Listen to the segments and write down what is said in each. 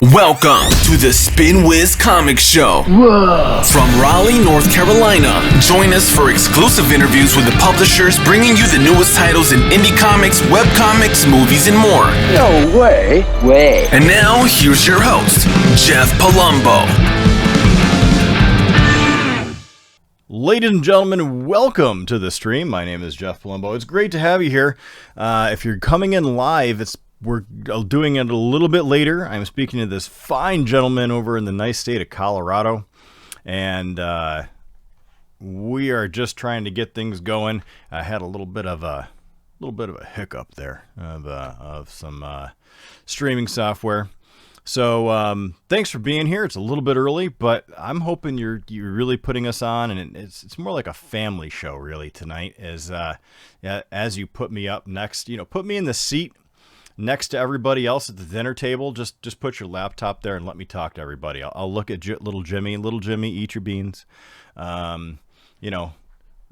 Welcome to the Spin Wiz Comic Show. Whoa. From Raleigh, North Carolina. Join us for exclusive interviews with the publishers bringing you the newest titles in indie comics, webcomics, movies, and more. No way. And now, here's your host, Jeff Palumbo. Ladies and gentlemen, welcome to the stream. My name is Jeff Palumbo. It's great to have you here. If you're coming in live, we're doing it a little bit later. I'm speaking to this fine gentleman over in the nice state of Colorado, and we are just trying to get things going. I had a little bit of a hiccup there of some streaming software. So thanks for being here. It's a little bit early, but I'm hoping you're really putting us on, and it's more like a family show really tonight. As you put me up next, put me in the seat next to everybody else at the dinner table. Just put your laptop there and let me talk to everybody. I'll look at little Jimmy. Little Jimmy, eat your beans.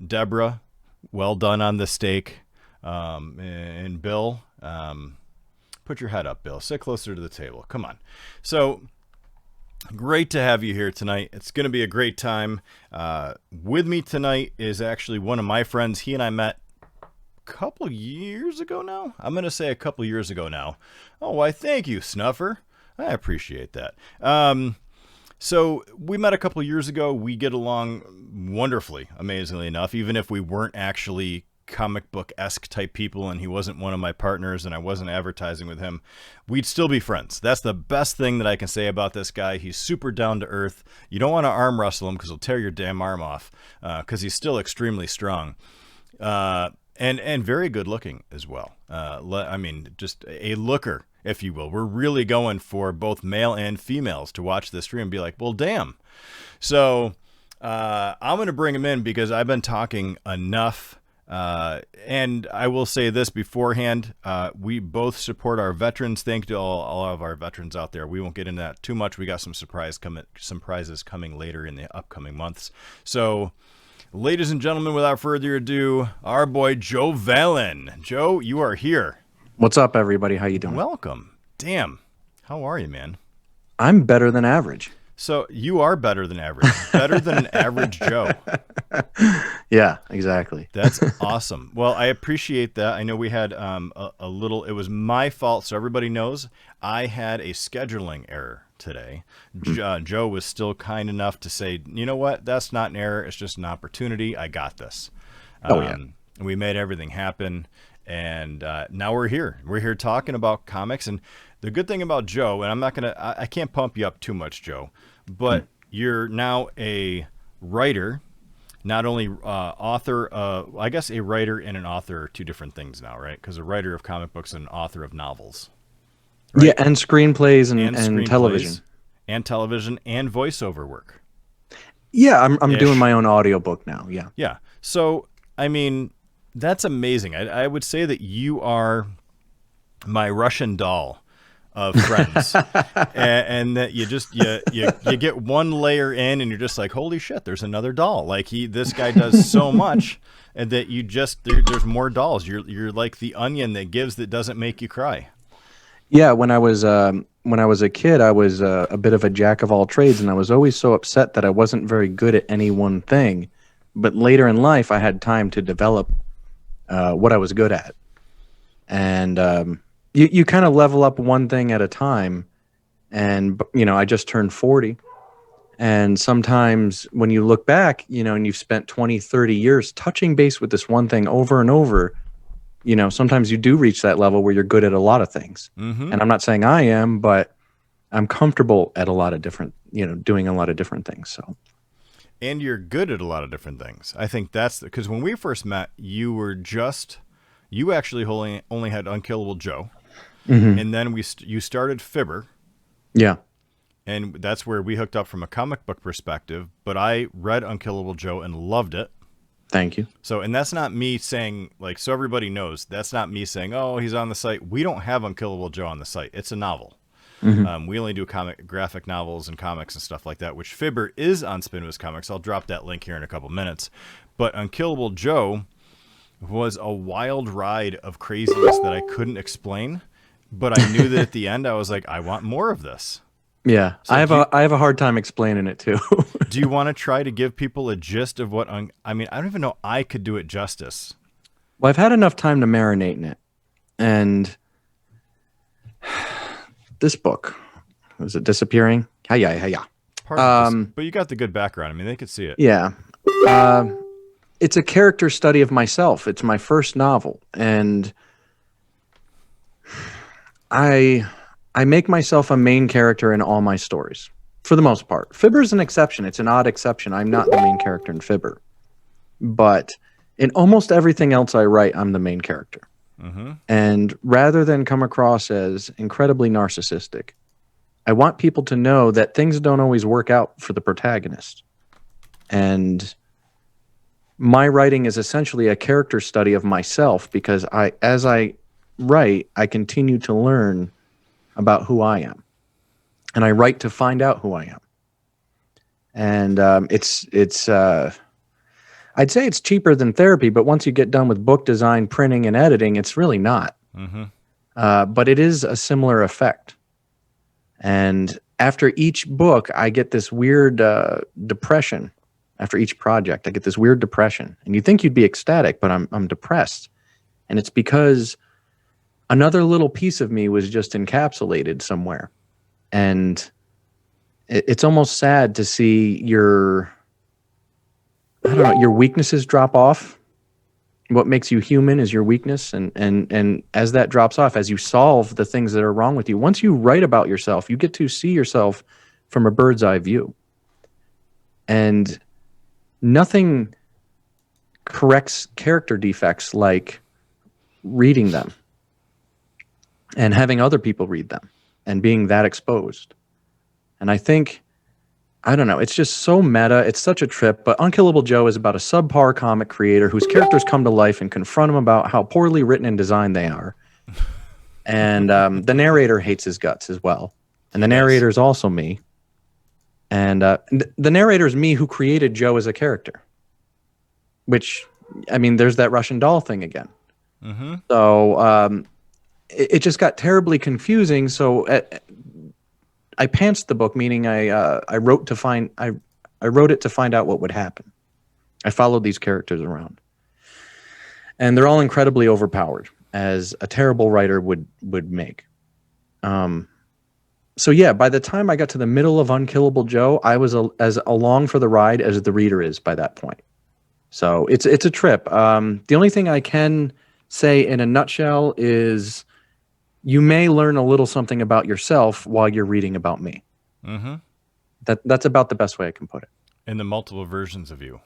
Deborah, well done on the steak. And Bill, put your head up, Bill. Sit closer to the table. Come on. So great to have you here tonight. It's going to be a great time. With me tonight is actually one of my friends. He and I met couple years ago now. I'm going to say a couple years ago now. Oh, why, thank you, Snuffer. I appreciate that. So we met a couple years ago. We get along wonderfully, amazingly enough, even if we weren't actually comic book-esque type people and he wasn't one of my partners and I wasn't advertising with him, we'd still be friends. That's the best thing that I can say about this guy. He's super down to earth. You don't want to arm wrestle him because he'll tear your damn arm off because he's still extremely strong. And very good looking as well. Just a looker, if you will. We're really going for both male and females to watch this stream and be like, well, damn. So I'm going to bring him in because I've been talking enough. And I will say this beforehand. We both support our veterans. Thank you to all of our veterans out there. We won't get into that too much. We got some surprises coming later in the upcoming months. So, ladies and gentlemen, without further ado, our boy Joe Vallen. Joe, you are here. What's up, everybody? How you doing? Welcome. Damn. How are you, man? I'm better than average. So you are better than average. Better than an average Joe. Yeah, exactly. That's awesome. Well, I appreciate that. I know we had a little, it was my fault, so everybody knows. I had a scheduling error today. Joe was still kind enough to say, you know what, that's not an error, it's just an opportunity. I got this. We made everything happen, and now we're here. We're here talking about comics, and the good thing about Joe, and I can't pump you up too much, Joe, but you're now a writer, not only author, I guess a writer and an author are two different things now, right? Because a writer of comic books and an author of novels. Right? Yeah, and screenplays and television. And television and voiceover work. Yeah, I'm doing my own audiobook now, yeah. Yeah, so, I mean, that's amazing. I would say that you are my Russian doll of friends. and that you get one layer in and you're just like, holy shit, there's another doll. Like this guy does so much and that there's more dolls. You're like the onion that gives that doesn't make you cry. Yeah, when I was a kid, I was a bit of a jack of all trades, and I was always so upset that I wasn't very good at any one thing. But later in life, I had time to develop what I was good at. And you kind of level up one thing at a time. And, I just turned 40. And sometimes when you look back, and you've spent 20, 30 years touching base with this one thing over and over, sometimes you do reach that level where you're good at a lot of things. Mm-hmm. And I'm not saying I am, but I'm comfortable at a lot of different, doing a lot of different things. So. And you're good at a lot of different things. I think that's because when we first met, you actually only had Unkillable Joe. Mm-hmm. And then you started FIBBER. Yeah. And that's where we hooked up from a comic book perspective. But I read Unkillable Joe and loved it. Thank you. So, and that's not me saying, so everybody knows, that's not me saying, oh, he's on the site. We don't have Unkillable Joe on the site. It's a novel. Mm-hmm. We only do graphic novels and comics and stuff like that, which FIBBER is on Spin Wiz Comics. I'll drop that link here in a couple minutes. But Unkillable Joe was a wild ride of craziness that I couldn't explain. But I knew that at the end, I was like, I want more of this. Yeah, So I have a hard time explaining it too. do you want to try to give people a gist of what? I mean, I don't even know I could do it justice. Well, I've had enough time to marinate in it, and this book was it disappearing? Hiya, hiya. Part of this, but you got the good background. I mean, they could see it. Yeah. It's a character study of myself. It's my first novel, and I make myself a main character in all my stories, for the most part. Fibber's an exception. It's an odd exception. I'm not the main character in Fibber. But in almost everything else I write, I'm the main character. And rather than come across as incredibly narcissistic, I want people to know that things don't always work out for the protagonist. And my writing is essentially a character study of myself because as I write, I continue to learn about who I am. And I write to find out who I am. And I'd say it's cheaper than therapy, but once you get done with book design, printing, and editing, it's really not. But it is a similar effect. And after each book, I get this weird depression. After each project, I get this weird depression. And you think you'd be ecstatic, but I'm depressed. And it's because another little piece of me was just encapsulated somewhere. And it's almost sad to see your weaknesses drop off. What makes you human is your weakness. And as that drops off, as you solve the things that are wrong with you, once you write about yourself, you get to see yourself from a bird's eye view. And nothing corrects character defects like reading them and having other people read them and being that exposed. And I think, I don't know, it's just so meta. It's such a trip. But Unkillable Joe is about a subpar comic creator whose characters come to life and confront him about how poorly written and designed they are. And the narrator hates his guts as well. And the narrator is also me. And the narrator is me who created Joe as a character. Which, I mean, there's that Russian doll thing again. So it just got terribly confusing. So I pantsed the book, meaning I wrote it to find out what would happen. I followed these characters around, and they're all incredibly overpowered, as a terrible writer would make. So yeah, by the time I got to the middle of Unkillable Joe, I was as along for the ride as the reader is by that point. So it's a trip. The only thing I can say in a nutshell is you may learn a little something about yourself while you're reading about me. That's about the best way I can put it. And the multiple versions of you.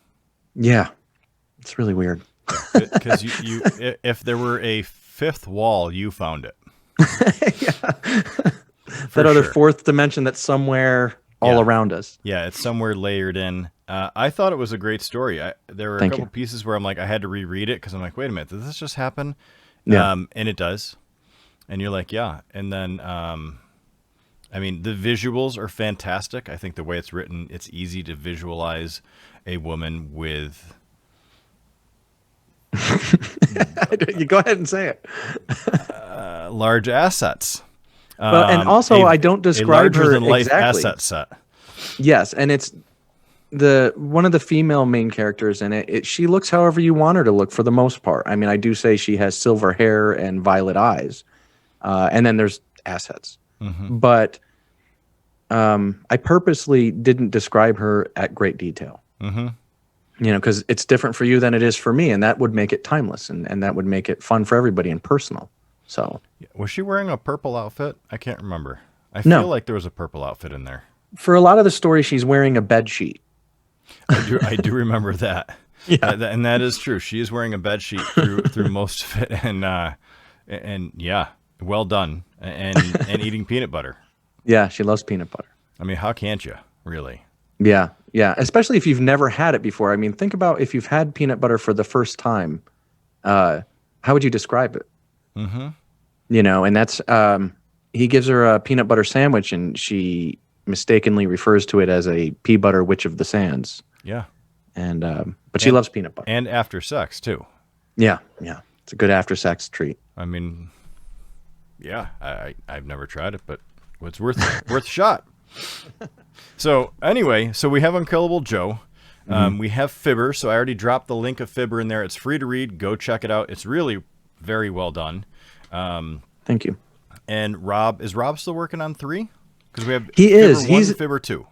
Yeah, it's really weird. Because you, if there were a fifth wall, you found it. That other fourth dimension that's somewhere all around us. Yeah, it's somewhere layered in. I thought it was a great story. There were a couple pieces where I'm like, I had to reread it because I'm like, wait a minute, did this just happen? Yeah. And it does. And you're like, yeah. And then, I mean, the visuals are fantastic. I think the way it's written, it's easy to visualize a woman with... You go ahead and say it. large assets. Well, and also, I don't describe her larger-than-life exactly. asset set. Yes, and it's one of the female main characters in it. She looks however you want her to look for the most part. I mean, I do say she has silver hair and violet eyes, and then there's assets. But I purposely didn't describe her at great detail. You know, because it's different for you than it is for me, and that would make it timeless, and that would make it fun for everybody and personal. So, was she wearing a purple outfit? I can't remember. I feel like there was a purple outfit in there. For a lot of the story, she's wearing a bed sheet. I do remember that. Yeah, and that is true. She is wearing a bed sheet through most of it, and yeah, well done. And eating peanut butter. Yeah, she loves peanut butter. I mean, how can't you really? Yeah, especially if you've never had it before. I mean, think about if you've had peanut butter for the first time. How would you describe it? You know, and that's he gives her a peanut butter sandwich, and she mistakenly refers to it as a pea butter witch of the sands. Yeah, and but she loves peanut butter and after sex too. Yeah, it's a good after sex treat. I mean, yeah, I've never tried it, but it's worth a shot. So anyway, so we have Unkillable Joe. We have FIBBER, so I already dropped the link of FIBBER in there. It's free to read. Go check it out. It's really very well done. Thank you. And is Rob still working on 3? Because we have FIBBER 1 and FIBBER 2.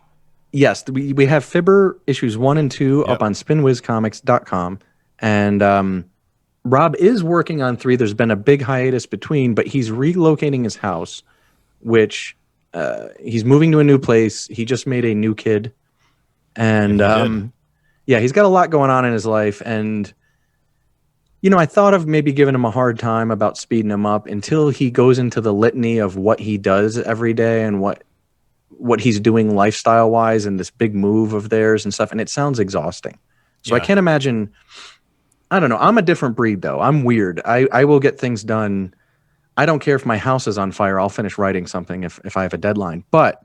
Yes, we have FIBBER issues 1 and 2 up on spinwizcomics.com. And Rob is working on 3. There's been a big hiatus between, but he's relocating his house, which he's moving to a new place. He just made a new kid. And he's got a lot going on in his life. And, I thought of maybe giving him a hard time about speeding him up until he goes into the litany of what he does every day and what he's doing lifestyle wise and this big move of theirs and stuff. And it sounds exhausting. So I can't imagine. I don't know. I'm a different breed though. I'm weird. I will get things done. I don't care if my house is on fire. I'll finish writing something if I have a deadline. But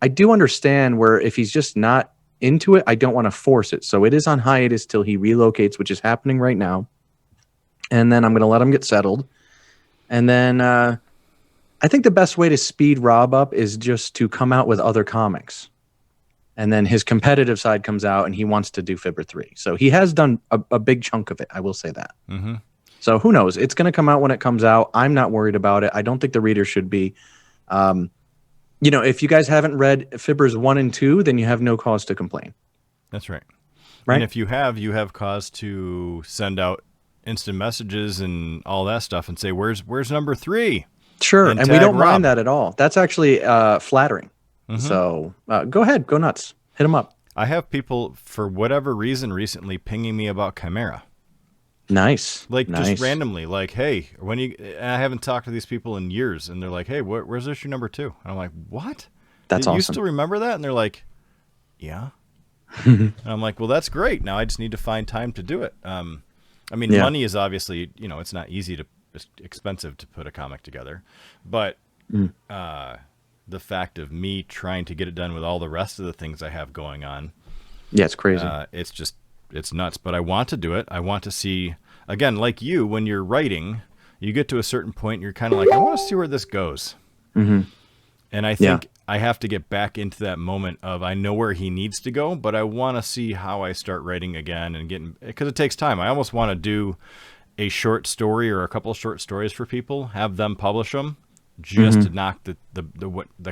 I do understand where if he's just not into it, I don't want to force it. So it is on hiatus till he relocates, which is happening right now. And then I'm going to let him get settled. And then I think the best way to speed Rob up is just to come out with other comics. And then his competitive side comes out and he wants to do FIBBER 3. So he has done a big chunk of it. I will say that. Mm-hmm. So who knows? It's going to come out when it comes out. I'm not worried about it. I don't think the reader should be. If you guys haven't read FIBBERs 1 and 2, then you have no cause to complain. That's right. Right. And if you have cause to send out instant messages and all that stuff and say, where's number 3? Sure. And we don't Rob. mind that at all. That's actually flattering. Mm-hmm. So go ahead. Go nuts. Hit them up. I have people, for whatever reason, recently pinging me about Chimera. Nice. Just randomly, like, hey, and I haven't talked to these people in years, and they're like, hey, where's issue number 2? And I'm like, what? That's awesome. You still remember that? And they're like, yeah. And I'm like, well, that's great. Now I just need to find time to do it. Money is obviously, it's not easy it's expensive to put a comic together, but the fact of me trying to get it done with all the rest of the things I have going on. Yeah, it's crazy. It's nuts, but I want to do it. I want to see, again, like you, when you're writing, you get to a certain point, you're kind of like, I want to see where this goes. Mm-hmm. And I think I have to get back into that moment of, I know where he needs to go, but I want to see how I start writing again and because it takes time. I almost want to do a short story or a couple of short stories for people, have them publish them, just to knock the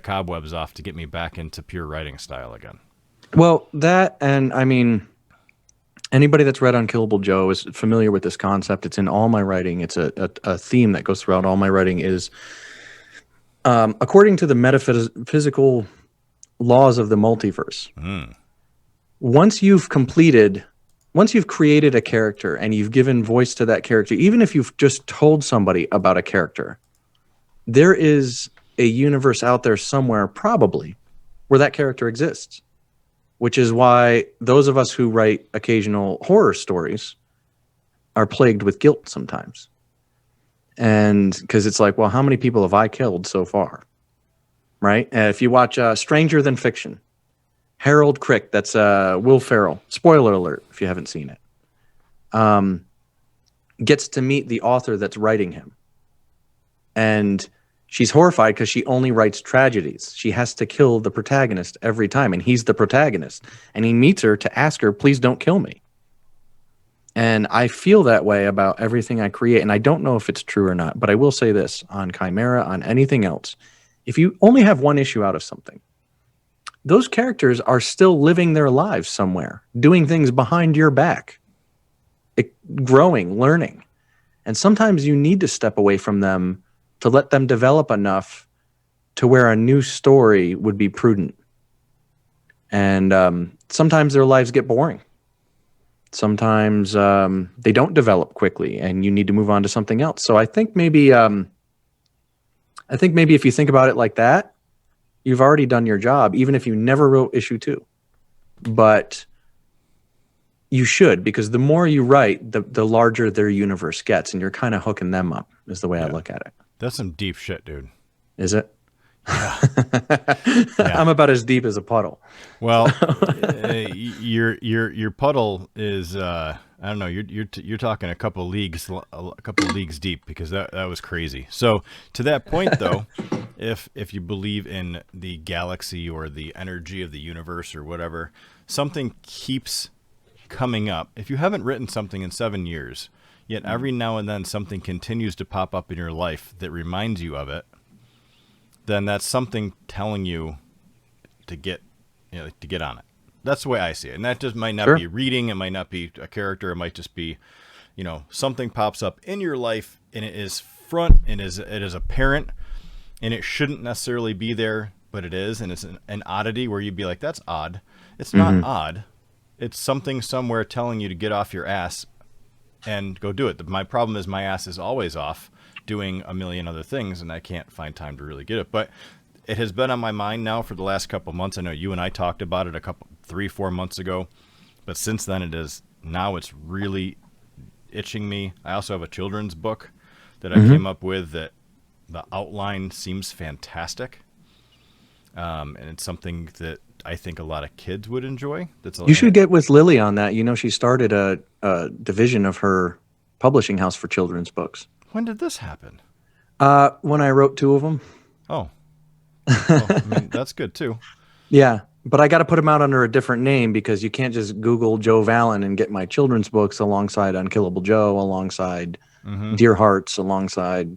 cobwebs off to get me back into pure writing style again. Well, that, and anybody that's read Unkillable Joe is familiar with this concept. It's in all my writing. It's a theme that goes throughout all my writing is, according to the metaphysical laws of the multiverse, once you've created a character and you've given voice to that character, even if you've just told somebody about a character, there is a universe out there somewhere, probably, where that character exists. Which is why those of us who write occasional horror stories are plagued with guilt sometimes. And because it's like, well, how many people have I killed so far? Right? If you watch Stranger Than Fiction, Harold Crick, that's Will Ferrell. Spoiler alert if you haven't seen it. Gets to meet the author that's writing him. And she's horrified because she only writes tragedies. She has to kill the protagonist every time, and he's the protagonist. And he meets her to ask her, please don't kill me. And I feel that way about everything I create, and I don't know if it's true or not, but I will say this, on Chimera, on anything else, if you only have one issue out of something, those characters are still living their lives somewhere, doing things behind your back, growing, learning. And sometimes you need to step away from them to let them develop enough to where a new story would be prudent. And sometimes their lives get boring. Sometimes they don't develop quickly, and you need to move on to something else. So I think maybe if you think about it like that, you've already done your job, even if you never wrote issue 2. But you should, because the more you write, the larger their universe gets, and you're kind of hooking them up, is the way I look at it. That's some deep shit, dude. Is it? Yeah. I'm about as deep as a puddle. Well, your puddle is I don't know. You're talking a couple leagues deep, because that was crazy. So to that point though, if you believe in the galaxy or the energy of the universe or whatever, something keeps coming up. If you haven't written something in 7 years, yet every now and then something continues to pop up in your life that reminds you of it, then that's something telling you to get on it. That's the way I see it. And that just might not be reading. It might not be a character. It might just be, something pops up in your life and it is front and it is apparent, and it shouldn't necessarily be there, but it is. And it's an oddity where you'd be like, that's odd. It's not odd. It's something somewhere telling you to get off your ass and go do it. My problem is my ass is always off doing a million other things, and I can't find time to really get it. But it has been on my mind now for the last couple of months. I know you and I talked about it 3-4 months ago, but since then it's really itching me. I also have a children's book that I came up with that the outline seems fantastic. And it's something that I think a lot of kids would enjoy. You should get with Lily on that. She started a division of her publishing house for children's books. When did this happen? When I wrote 2 of them. Oh. Well, I mean, that's good too. Yeah, but I got to put them out under a different name, because you can't just Google Joe Vallen and get my children's books alongside Unkillable Joe, alongside Dear Hearts, alongside.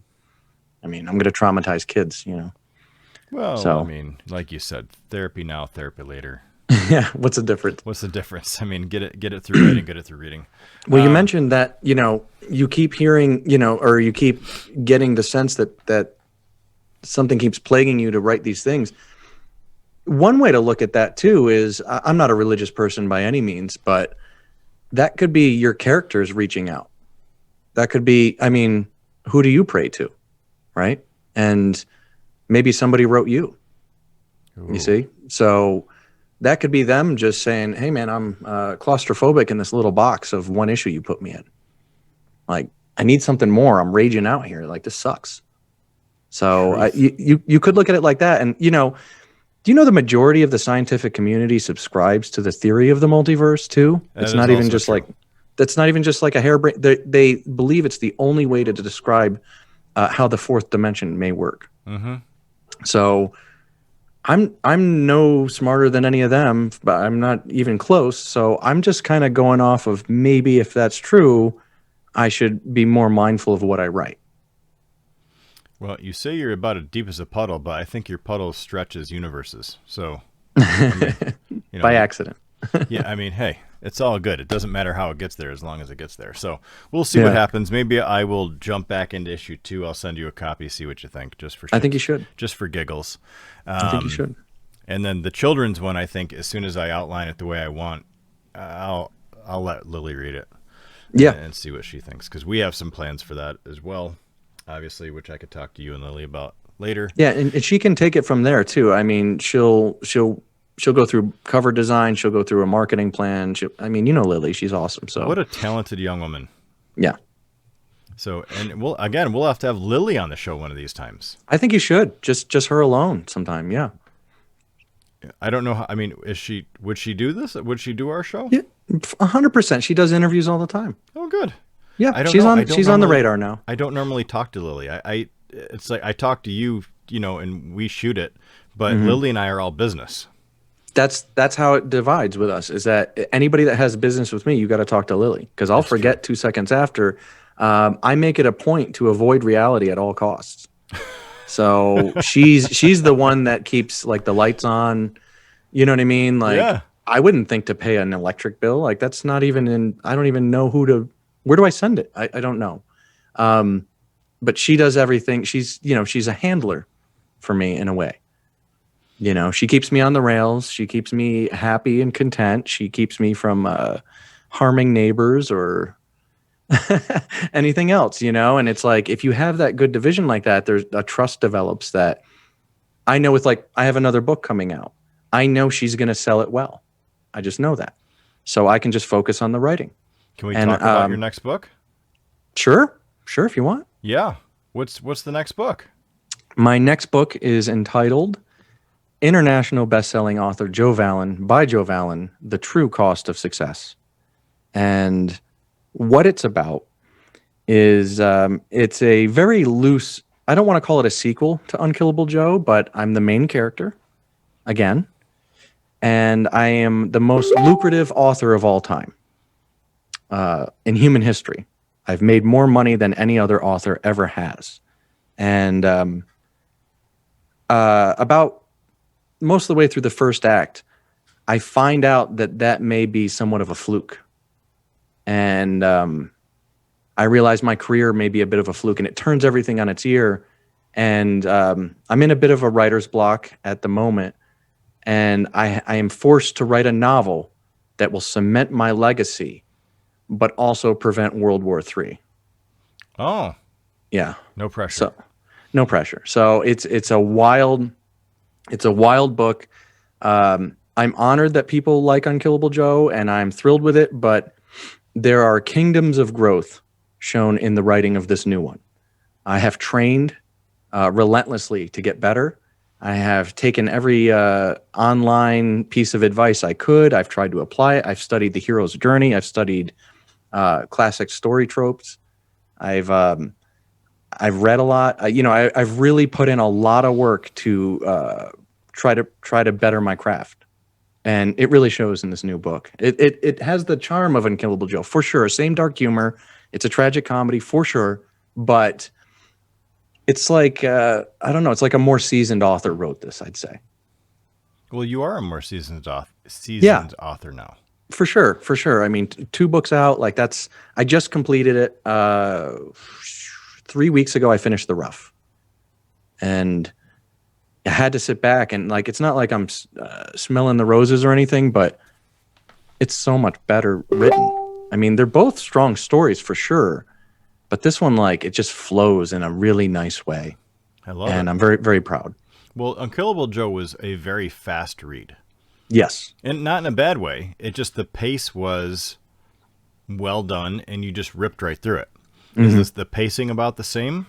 I mean, I'm going to traumatize kids, Well, so, I mean, like you said, therapy now, therapy later. Yeah, what's the difference? What's the difference? I mean, get it through writing, get it through reading. Well, you mentioned that, you keep hearing, or you keep getting the sense that something keeps plaguing you to write these things. One way to look at that too is, I'm not a religious person by any means, but that could be your characters reaching out. That could be, I mean, who do you pray to? Right? And maybe somebody wrote you. Ooh. You see? So that could be them just saying, hey man, I'm claustrophobic in this little box of one issue you put me in. Like, I need something more. I'm raging out here. Like, this sucks. So you could look at it like that. And, do you know the majority of the scientific community subscribes to the theory of the multiverse too? It's not even just true. That's not even just like a hairbrain. They believe it's the only way to describe how the 4th dimension may work. So I'm no smarter than any of them, but I'm not even close. So I'm just kind of going off of, maybe if that's true, I should be more mindful of what I write. Well, you say you're about as deep as a puddle, but I think your puddle stretches universes. So, I mean, by accident. Yeah, I mean, hey, it's all good. It doesn't matter how it gets there as long as it gets there. So we'll see what happens. Maybe I will jump back into issue 2. I'll send you a copy, see what you think, just for. I think you should. Just for giggles. I think you should. And then the children's one, I think, as soon as I outline it the way I want, I'll let Lily read it. Yeah. And see what she thinks, because we have some plans for that as well, obviously, which I could talk to you and Lily about later. Yeah, and she can take it from there too. I mean, she'll go through cover design. She'll go through a marketing plan. Lily, she's awesome. So what a talented young woman. Yeah. So, and we'll have to have Lily on the show one of these times. I think you should. Just her alone sometime. Yeah. I don't know how, I mean, would she do this? Would she do our show? Yeah, 100%. She does interviews all the time. Oh, good. Yeah, she's on the radar now. I don't normally talk to Lily. It's like I talk to you, and we shoot it, but Lily and I are all business. That's how it divides with us, is that anybody that has business with me, you got to talk to Lily, because I'll forget 2 seconds after. I make it a point to avoid reality at all costs. So she's the one that keeps like the lights on. You know what I mean? Like, yeah. I wouldn't think to pay an electric bill. Like, that's not even I don't even know where do I send it? I don't know. But she does everything. She's a handler for me in a way. She keeps me on the rails. She keeps me happy and content. She keeps me from harming neighbors or anything else, and it's like, if you have that good division like that, there's a trust develops that I know with, like, I have another book coming out. I know she's going to sell it well. I just know that. So I can just focus on the writing. Can we talk about your next book? Sure, if you want. Yeah. What's the next book? My next book is entitled International Best-Selling Author Joe Vallen, by Joe Vallen, The True Cost of Success. And What it's about is it's a very loose. I don't want to call it a sequel to Unkillable Joe, but I'm the main character again, and I am the most lucrative author of all time in human history. I've made more money than any other author ever has, and about most of the way through the first act, I find out that may be somewhat of a fluke, and I realize my career may be a bit of a fluke, and it turns everything on its ear. And I'm in a bit of a writer's block at the moment, and I am forced to write a novel that will cement my legacy, but also prevent World War III. Oh, yeah, no pressure. So, no pressure. So it's a wild book. I'm honored that people like Unkillable Joe, and I'm thrilled with it. But there are kingdoms of growth shown in the writing of this new one. I have trained relentlessly to get better. I have taken every online piece of advice I could. I've tried to apply it. I've studied the hero's journey. I've studied classic story tropes. I've read a lot. I've really put in a lot of work to try to better my craft. And it really shows in this new book. It has the charm of Unkillable Joe, for sure. Same dark humor. It's a tragic comedy, for sure. But it's like, I don't know, it's like a more seasoned author wrote this, I'd say. Well, you are a more seasoned author now. For sure. I mean, 2 books out, like I just completed it. 3 weeks ago, I finished The Rough. And I had to sit back and, like, it's not like I'm smelling the roses or anything, but it's so much better written. I mean, they're both strong stories for sure, but this one, like, it just flows in a really nice way. I love it. And I'm very, very proud. Well, Unkillable Joe was a very fast read. Yes. And not in a bad way. It just, the pace was well done, and you just ripped right through it. Is this the pacing about the same?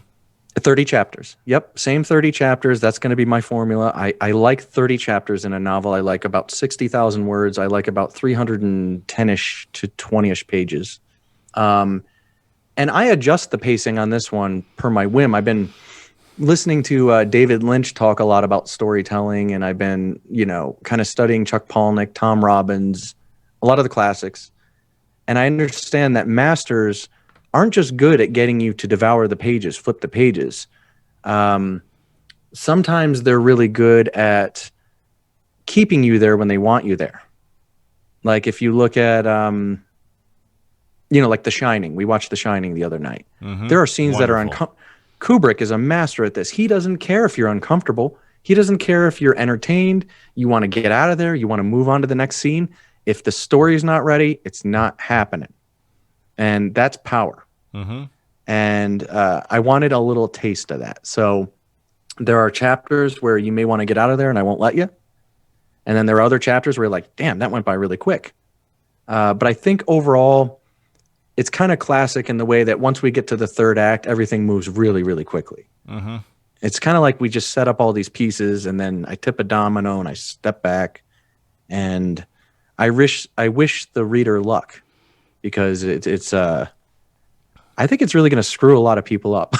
30 chapters. Yep, same 30 chapters. That's going to be my formula. I like 30 chapters in a novel. I like about 60,000 words. I like about 310-ish to 20-ish pages. And I adjust the pacing on this one per my whim. I've been listening to David Lynch talk a lot about storytelling, and I've been, kind of studying Chuck Palahniuk, Tom Robbins, a lot of the classics. And I understand that masters aren't just good at getting you to devour the pages, flip the pages. Sometimes they're really good at keeping you there when they want you there. Like if you look at, like The Shining. We watched The Shining the other night. There are scenes that are Kubrick is a master at this. He doesn't care if you're uncomfortable. He doesn't care if you're entertained. You want to get out of there. You want to move on to the next scene. If the story's not ready, it's not happening. And that's power. And I wanted a little taste of that. So there are chapters where you may want to get out of there and I won't let you. And then there are other chapters where you're like, damn, that went by really quick. But I think overall, it's kind of classic in the way that once we get to the third act, everything moves really, really quickly. It's kind of like we just set up all these pieces and then I tip a domino and I step back. And I wish the reader luck, because it's I think it's really going to screw a lot of people up.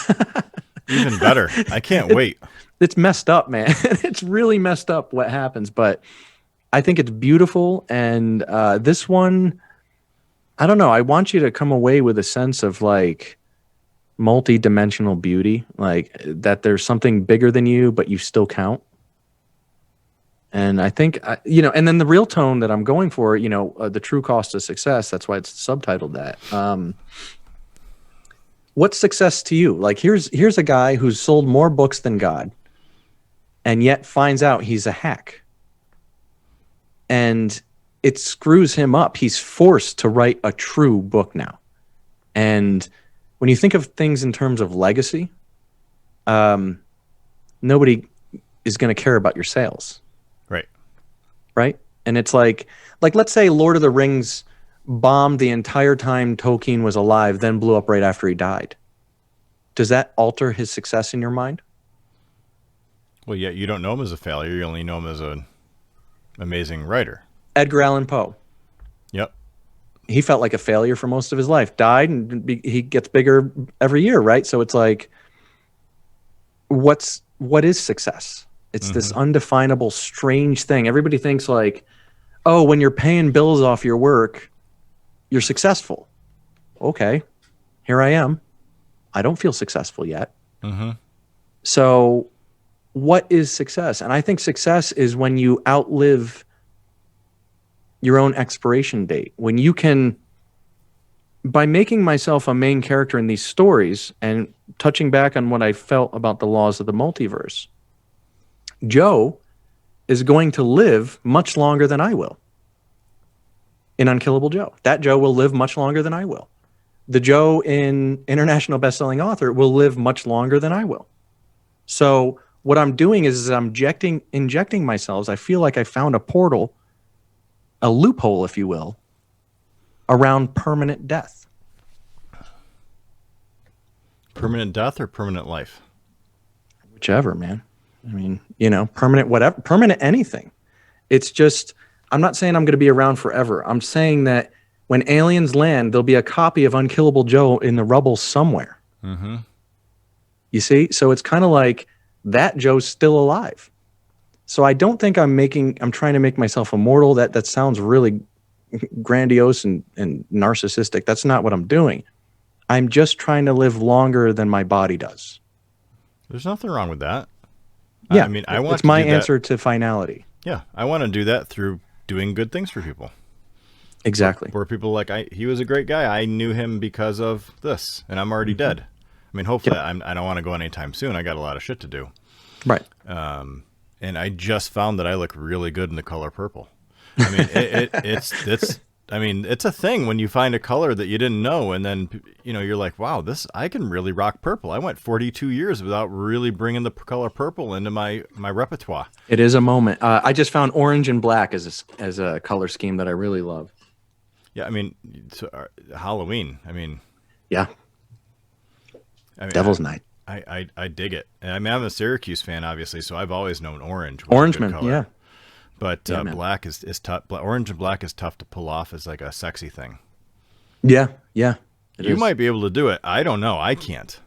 Even better. I can't wait. It's messed up, man. It's really messed up what happens, but I think it's beautiful. And this one, I don't know. I want you to come away with a sense of like multi-dimensional beauty, like that there's something bigger than you, but you still count. And I think, and then the real tone that I'm going for, the true cost of success, that's why it's subtitled that. What's success to you? Like, here's a guy who's sold more books than God, and yet finds out he's a hack. And it screws him up. He's forced to write a true book now. And when you think of things in terms of legacy, nobody is going to care about your sales. Right? And it's like let's say Lord of the Rings bombed the entire time Tolkien was alive, then blew up right after he died. Does that alter his success in your mind? Well, yeah, you don't know him as a failure. You only know him as an amazing writer. Edgar Allan Poe. Yep. he felt like a failure for most of his life, died, and he gets bigger every year, right? So it's like, what is success? It's this undefinable, strange thing. Everybody thinks like, oh, when you're paying bills off your work, you're successful. Okay, here I am. I don't feel successful yet. So what is success? And I think success is when you outlive your own expiration date. When you can, by making myself a main character in these stories and touching back on what I felt about the laws of the multiverse, Joe is going to live much longer than I will in Unkillable Joe. That Joe will live much longer than I will. The Joe in International Bestselling Author will live much longer than I will. So what I'm doing is I'm injecting myself. I feel like I found a portal, a loophole, if you will, around permanent death. Permanent death or permanent life? Whichever, man. I mean, you know, permanent whatever, permanent anything. It's just, I'm not saying I'm going to be around forever. I'm saying that when aliens land, there'll be a copy of Unkillable Joe in the rubble somewhere. You see? So it's kind of like that Joe's still alive. So I don't think I'm trying to make myself immortal. That sounds really grandiose and narcissistic. That's not what I'm doing. I'm just trying to live longer than my body does. There's nothing wrong with that. Yeah, I mean, it's my answer to finality. Yeah, I want to do that through doing good things for people. Exactly. Where people like, he was a great guy. I knew him because of this, and I'm already dead. I mean, hopefully, I don't want to go anytime soon. I got a lot of shit to do. Right. And I just found that I look really good in the color purple. I mean, it's a thing when you find a color that you didn't know, and then, you know, you're like, wow, I can really rock purple. I went 42 years without really bringing the color purple into my repertoire. It is a moment. I just found orange and black as a color scheme that I really love. Yeah, I mean, Halloween. I mean, yeah. Devil's Night. I dig it. And I mean, I'm a Syracuse fan, obviously, so I've always known orange. Orangeman, yeah. But black is tough. Orange and black is tough to pull off as like a sexy thing. Yeah, yeah. You might be able to do it. I don't know. I can't.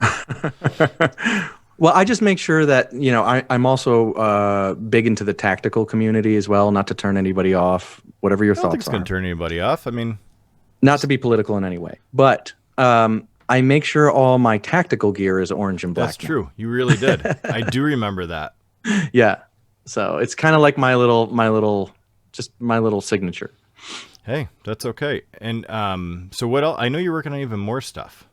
Well, I just make sure that, you know, I'm also big into the tactical community as well, not to turn anybody off, whatever your I don't think thoughts it's are. going to turn anybody off. I mean, not to be political in any way, but I make sure all my tactical gear is orange and black. That's true. You really did. I do remember that. Yeah. So it's kind of like my little signature. Hey, that's okay. And so what else? I know you're working on even more stuff.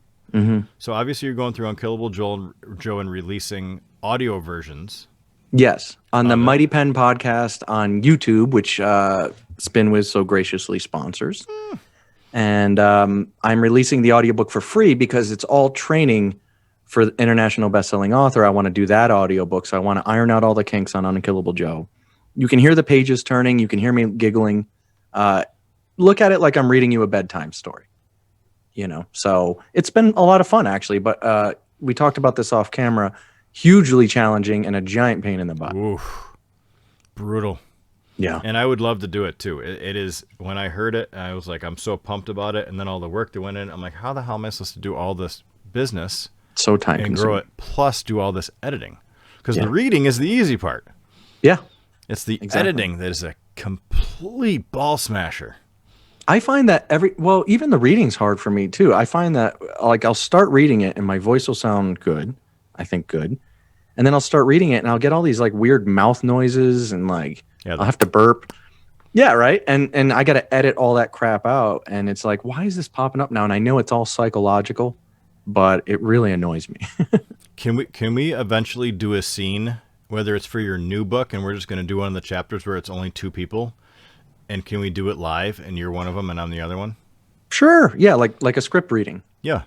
So obviously you're going through Unkillable Joe and releasing audio versions. Yes, on the Mighty Pen podcast on YouTube, which Spinwiz so graciously sponsors. And I'm releasing the audiobook for free because it's all training for the International Bestselling Author. I want to do that audiobook, so I want to iron out all the kinks on Unkillable Joe. You can hear the pages turning. You can hear me giggling. Look at it like I'm reading you a bedtime story. You know, so it's been a lot of fun, actually. But we talked about this off camera. Hugely challenging and a giant pain in the butt. Oof. Brutal. Yeah. And I would love to do it too. It is, when I heard it, I was like, I'm so pumped about it. And then all the work that went in, I'm like, how the hell am I supposed to do all this business? So time and consuming. grow it, plus do all this editing? Because the reading is the easy part. Yeah. It's the editing that is a complete ball smasher. I find that even the reading's hard for me too. I find that like I'll start reading it and my voice will sound good. I think good. And then I'll start reading it and I'll get all these like weird mouth noises and like I'll have to burp. Yeah, right. And I got to edit all that crap out. And it's like, why is this popping up now? And I know it's all psychological, but it really annoys me. Can we eventually do a scene, whether it's for your new book and we're just going to do one of the chapters where it's only 2 people? And can we do it live and you're one of them and I'm the other one? Sure. Yeah, like a script reading. Yeah.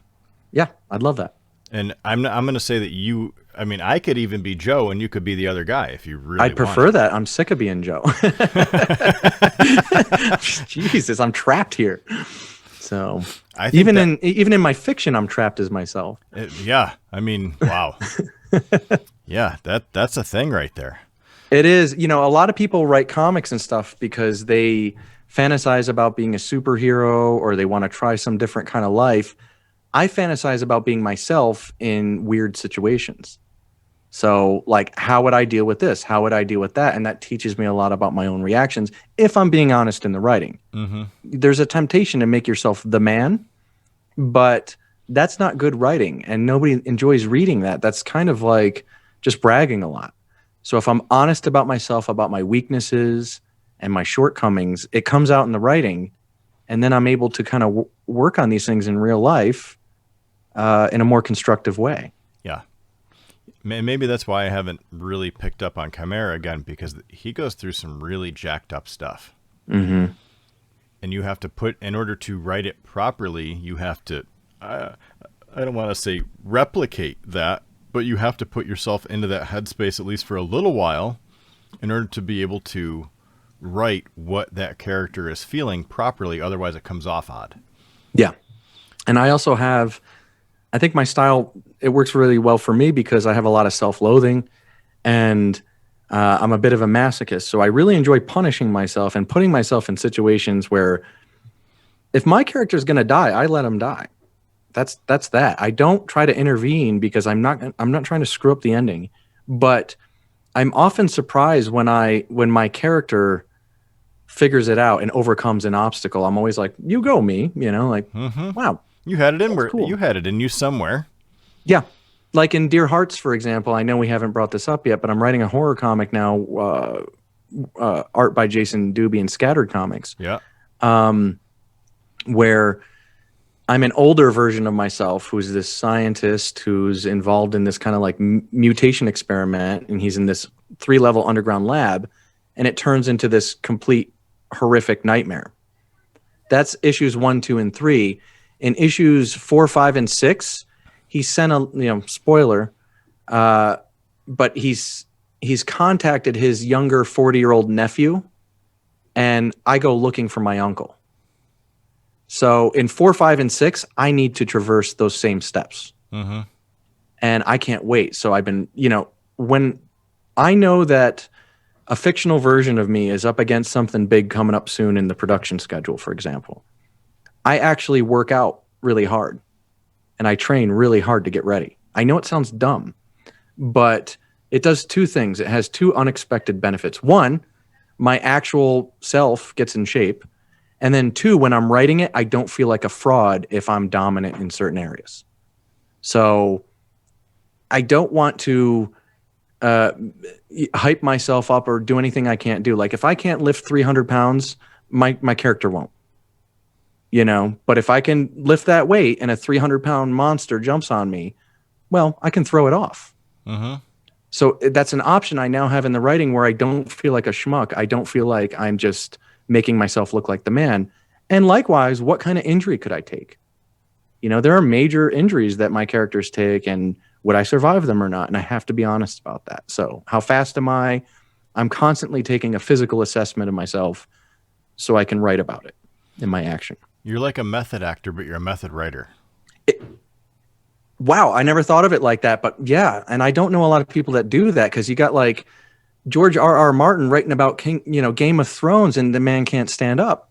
Yeah, I'd love that. And I'm going to say that I could even be Joe and you could be the other guy if you really I'd prefer that. I'm sick of being Joe. Jesus, I'm trapped here. So even in my fiction, I'm trapped as myself. Yeah. I mean, wow. Yeah, that's a thing right there. It is. You know, a lot of people write comics and stuff because they fantasize about being a superhero or they want to try some different kind of life, I fantasize about being myself in weird situations. So, like, how would I deal with this? How would I deal with that? And that teaches me a lot about my own reactions if I'm being honest in the writing. There's a temptation to make yourself the man, but that's not good writing, and nobody enjoys reading that. That's kind of like just bragging a lot. So if I'm honest about myself, about my weaknesses and my shortcomings, it comes out in the writing, and then I'm able to kind of work on these things in real life in a more constructive way. Yeah. Maybe that's why I haven't really picked up on Chimera again, because he goes through some really jacked up stuff. Mm-hmm. And you have to in order to write it properly, you have to, I don't want to say replicate that, but you have to put yourself into that headspace at least for a little while in order to be able to write what that character is feeling properly. Otherwise it comes off odd. Yeah. And I also have, I think my style, it works really well for me because I have a lot of self-loathing, and I'm a bit of a masochist. So I really enjoy punishing myself and putting myself in situations where if my character is going to die, I let him die. That's that. I don't try to intervene because I'm not trying to screw up the ending, but I'm often surprised when my character figures it out and overcomes an obstacle. I'm always like, you go, me, like, wow. You had it in cool. You had it in you somewhere. Yeah. Like in Dear Hearts, for example, I know we haven't brought this up yet, but I'm writing a horror comic now, art by Jason Doobie and Scattered Comics. Yeah. Where I'm an older version of myself who's this scientist who's involved in this kind of like mutation experiment, and he's in this 3-level underground lab, and it turns into this complete horrific nightmare. That's issues 1, 2, and 3. In issues 4, 5, and 6, he sent a spoiler, but he's contacted his younger 40-year-old nephew, and I go looking for my uncle. So in 4, 5, and 6, I need to traverse those same steps, and I can't wait. So I've been, when I know that a fictional version of me is up against something big coming up soon in the production schedule, for example, I actually work out really hard and I train really hard to get ready. I know it sounds dumb, but it does 2 things. It has 2 unexpected benefits. 1, my actual self gets in shape. And then 2, when I'm writing it, I don't feel like a fraud if I'm dominant in certain areas. So I don't want to hype myself up or do anything I can't do. Like if I can't lift 300 pounds, my character won't. But if I can lift that weight and a 300-pound monster jumps on me, well, I can throw it off. So that's an option I now have in the writing where I don't feel like a schmuck. I don't feel like I'm just making myself look like the man. And likewise, what kind of injury could I take? There are major injuries that my characters take, and would I survive them or not? And I have to be honest about that. So how fast am I? I'm constantly taking a physical assessment of myself so I can write about it in my action. You're like a method actor, but you're a method writer. Wow, I never thought of it like that, but yeah, and I don't know a lot of people that do that, because you got like George R.R. Martin writing about Game of Thrones, and the man can't stand up.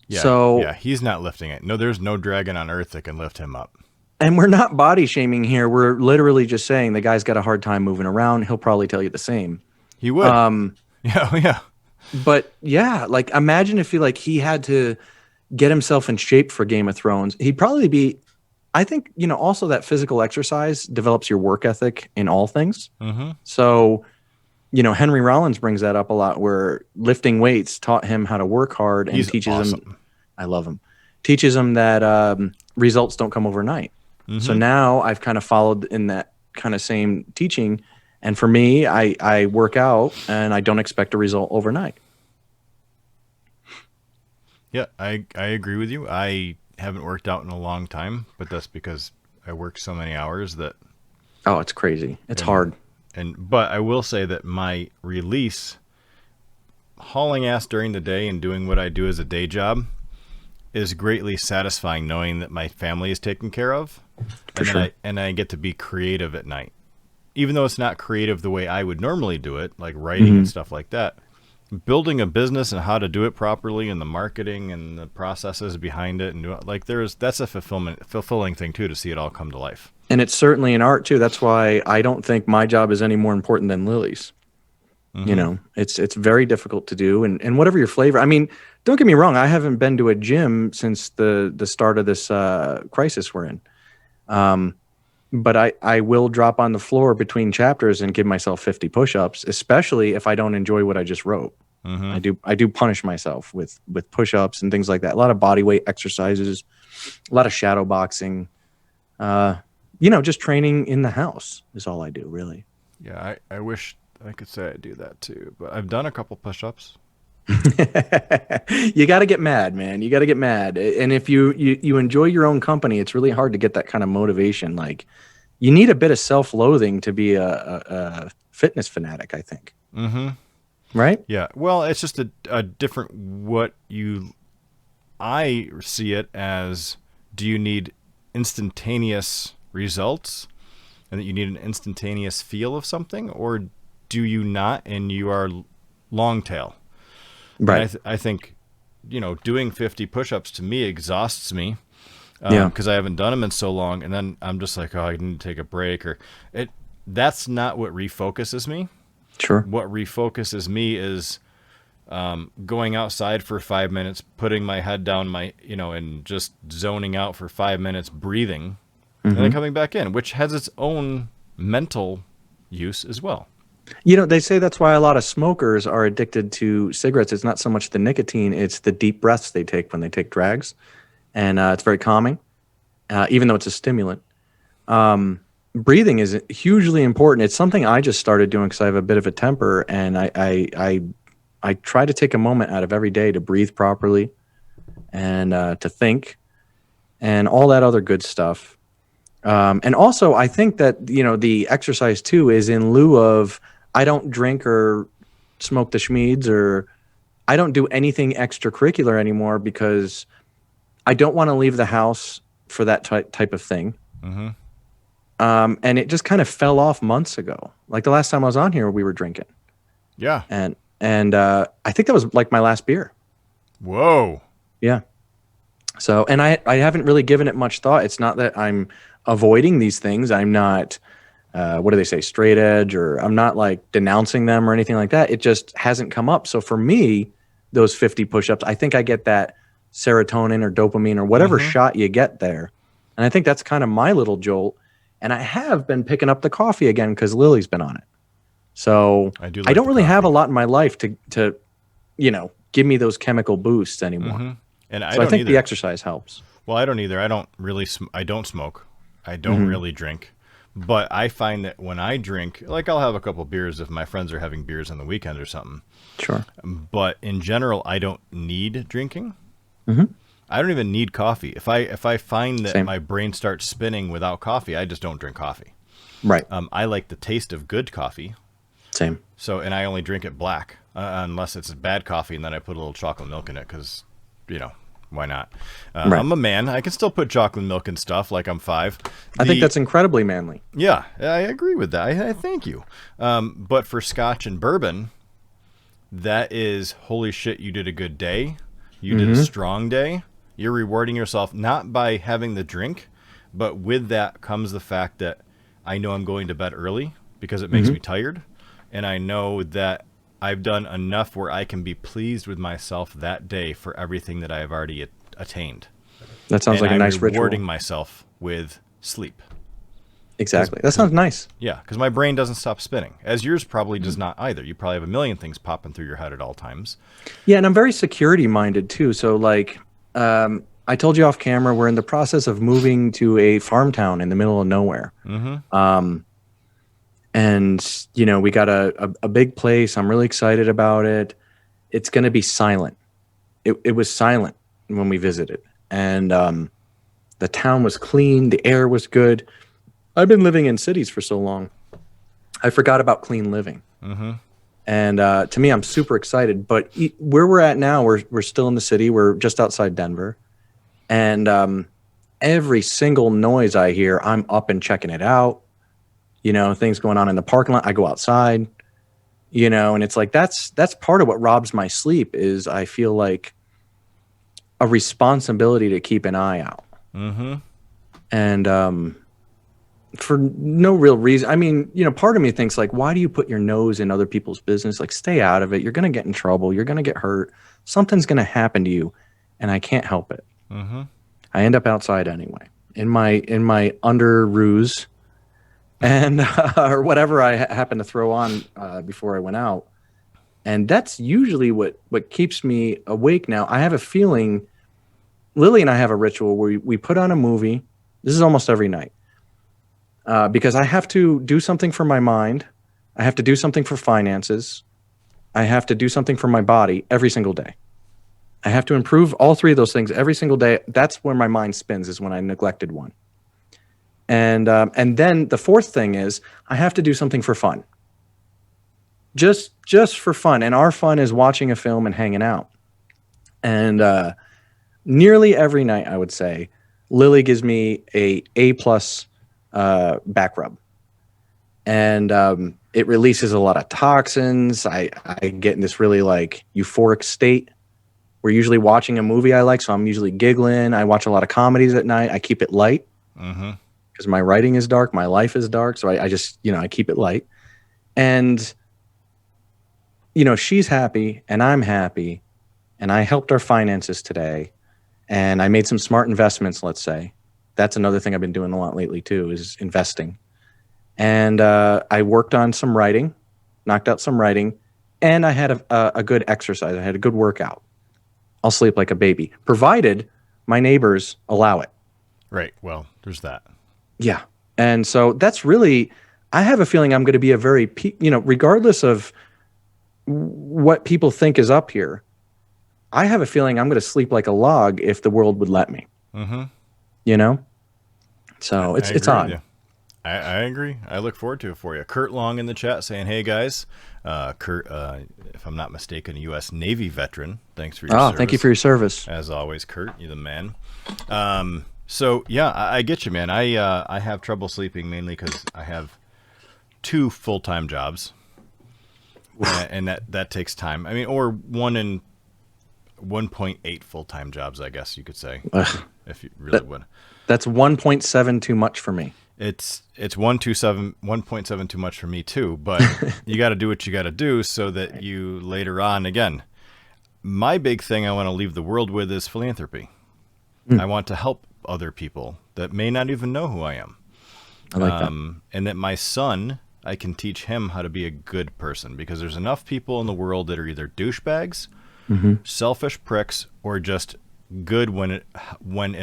Yeah, so yeah, he's not lifting it. No, there's no dragon on Earth that can lift him up. And we're not body shaming here. We're literally just saying the guy's got a hard time moving around. He'll probably tell you the same. He would. Yeah. But yeah, like imagine if he had to get himself in shape for Game of Thrones. He'd probably be, I think, also that physical exercise develops your work ethic in all things. So, Henry Rollins brings that up a lot, where lifting weights taught him how to work hard, and teaches him. I love him. Teaches him that results don't come overnight. So now I've kind of followed in that kind of same teaching. And for me, I work out and I don't expect a result overnight. Yeah, I agree with you. I haven't worked out in a long time, but that's because I work so many hours that... Oh, it's crazy. It's hard. But I will say that my release, hauling ass during the day and doing what I do as a day job, is greatly satisfying, knowing that my family is taken care of. And I get to be creative at night. Even though it's not creative the way I would normally do it, like writing and stuff like that, building a business and how to do it properly, and the marketing and the processes behind it, and like that's a fulfilling thing too, to see it all come to life. And it's certainly an art too. That's why I don't think my job is any more important than Lily's. Mm-hmm. You know, it's very difficult to do, and whatever your flavor. I mean, don't get me wrong. I haven't been to a gym since the start of this crisis we're in. But I will drop on the floor between chapters and give myself 50 push-ups, especially if I don't enjoy what I just wrote. Mm-hmm. I do punish myself with push-ups and things like that. A lot of body weight exercises, a lot of shadow boxing. You know, just training in the house is all I do, really. Yeah, I wish I could say I do that too, but I've done a couple push-ups. You got to get mad, man. You got to get mad. And if you enjoy your own company, it's really hard to get that kind of motivation. Like, you need a bit of self-loathing to be a fitness fanatic, I think. Mm-hmm. Right? Yeah. Well, it's just a different I see it as, do you need instantaneous results and that you need an instantaneous feel of something, or do you not, and you are long tail? Right. I think, you know, doing 50 push-ups to me exhausts me. Yeah. Because I haven't done them in so long, and then I'm just like, oh, I need to take a break, or that's not what refocuses me. Sure. What refocuses me is going outside for 5 minutes, putting my head down, and just zoning out for 5 minutes, breathing, and then coming back in, which has its own mental use as well. You know, they say that's why a lot of smokers are addicted to cigarettes. It's not so much the nicotine, it's the deep breaths they take when they take drags. And it's very calming, even though it's a stimulant. Breathing is hugely important. It's something I just started doing because I have a bit of a temper, and I try to take a moment out of every day to breathe properly and to think and all that other good stuff. And also, I think that, you know, the exercise too is in lieu of, I don't drink or smoke the schmeeds, or I don't do anything extracurricular anymore because I don't want to leave the house for that type of thing. Mm-hmm. And it just kind of fell off months ago. Like the last time I was on here, we were drinking. Yeah. And I think that was like my last beer. Whoa. Yeah. So, and I haven't really given it much thought. It's not that I'm avoiding these things. I'm not, what do they say, straight edge, or I'm not like denouncing them or anything like that. It just hasn't come up. So for me, those 50 push-ups, I think I get that serotonin or dopamine or whatever shot you get there. And I think that's kind of my little jolt. And I have been picking up the coffee again because Lily's been on it. So I don't really have a lot in my life to, you know, give me those chemical boosts anymore. Mm-hmm. And so I think the exercise helps. Well, I don't either. I don't really, I don't smoke. I don't really drink. But I find that when I drink, like I'll have a couple beers if my friends are having beers on the weekend or something. Sure. But in general, I don't need drinking. Mm-hmm. I don't even need coffee. If I find that Same. my brain starts spinning without coffee, I just don't drink coffee. Right. I like the taste of good coffee. Same. So, and I only drink it black unless it's bad coffee, and then I put a little chocolate milk in it because, you know, why not? Right. I'm a man. I can still put chocolate milk in stuff like I'm 5. I think that's incredibly manly. Yeah, I agree with that. I thank you. But for scotch and bourbon, that is, holy shit, you did a good day. You did a strong day. You're rewarding yourself not by having the drink, but with that comes the fact that I know I'm going to bed early because it makes me tired. And I know that I've done enough where I can be pleased with myself that day for everything that I have already attained. That sounds like a nice ritual. I'm rewarding myself with sleep. Exactly. That sounds nice. Yeah, because my brain doesn't stop spinning, as yours probably does not either. You probably have a million things popping through your head at all times. Yeah, and I'm very security minded too. So like, I told you off camera, we're in the process of moving to a farm town in the middle of nowhere. And, you know, we got a big place. I'm really excited about it. It's going to be silent. It was silent when we visited. And the town was clean. The air was good. I've been living in cities for so long. I forgot about clean living. And to me, I'm super excited. But where we're at now, we're still in the city. We're just outside Denver. And every single noise I hear, I'm up and checking it out. You know, things going on in the parking lot. I go outside. you know, and it's like, that's part of what robs my sleep is I feel like a responsibility to keep an eye out. And, for no real reason. I mean, you know, part of me thinks like, why do you put your nose in other people's business? Like, stay out of it. You're going to get in trouble. You're going to get hurt. Something's going to happen to you. And I can't help it. I end up outside anyway, in my underoos and, or whatever I happen to throw on, before I went out. And that's usually what keeps me awake now. I have a feeling, Lily and I have a ritual where we put on a movie. This is almost every night. Because I have to do something for my mind. I have to do something for finances. I have to do something for my body every single day. I have to improve all three of those things every single day. That's where my mind spins, is when I neglected one. And then the fourth thing is I have to do something for fun. Just for fun. And our fun is watching a film and hanging out. And nearly every night, I would say, Lily gives me A+ back rub, and it releases a lot of toxins. I get in this really like euphoric state. We're usually watching a movie I like, so I'm usually giggling. I watch a lot of comedies at night. I keep it light because my writing is dark, my life is dark, so I just, you know, I keep it light. And you know, she's happy and I'm happy, and I helped our finances today, and I made some smart investments, let's say. That's another thing I've been doing a lot lately too, is investing. And I worked on some writing, knocked out some writing, and I had a good exercise. I had a good workout. I'll sleep like a baby, provided my neighbors allow it. Right. Well, there's that. Yeah. And so that's really, I have a feeling I'm going to be a very, you know, regardless of what people think is up here, I have a feeling I'm going to sleep like a log if the world would let me. You know, so it's odd. I agree. I look forward to it for you. Kurt Long in the chat saying, "Hey guys, Kurt, if I'm not mistaken, a U.S. Navy veteran. Thanks for your service. Thank you for your service. As always, Kurt. You're the man." So yeah, I get you, man. I have trouble sleeping mainly because I have 2 full-time jobs, and that takes time. I mean, or 1.8 full-time jobs, I guess you could say. If you really would. That's 1.7 too much for me. It's 1.7 too much for me too, but you got to do what you got to do so that you later on, again, my big thing I want to leave the world with is philanthropy. I want to help other people that may not even know who I am. I like that. And that my son, I can teach him how to be a good person, because there's enough people in the world that are either douchebags, selfish pricks, or just good when it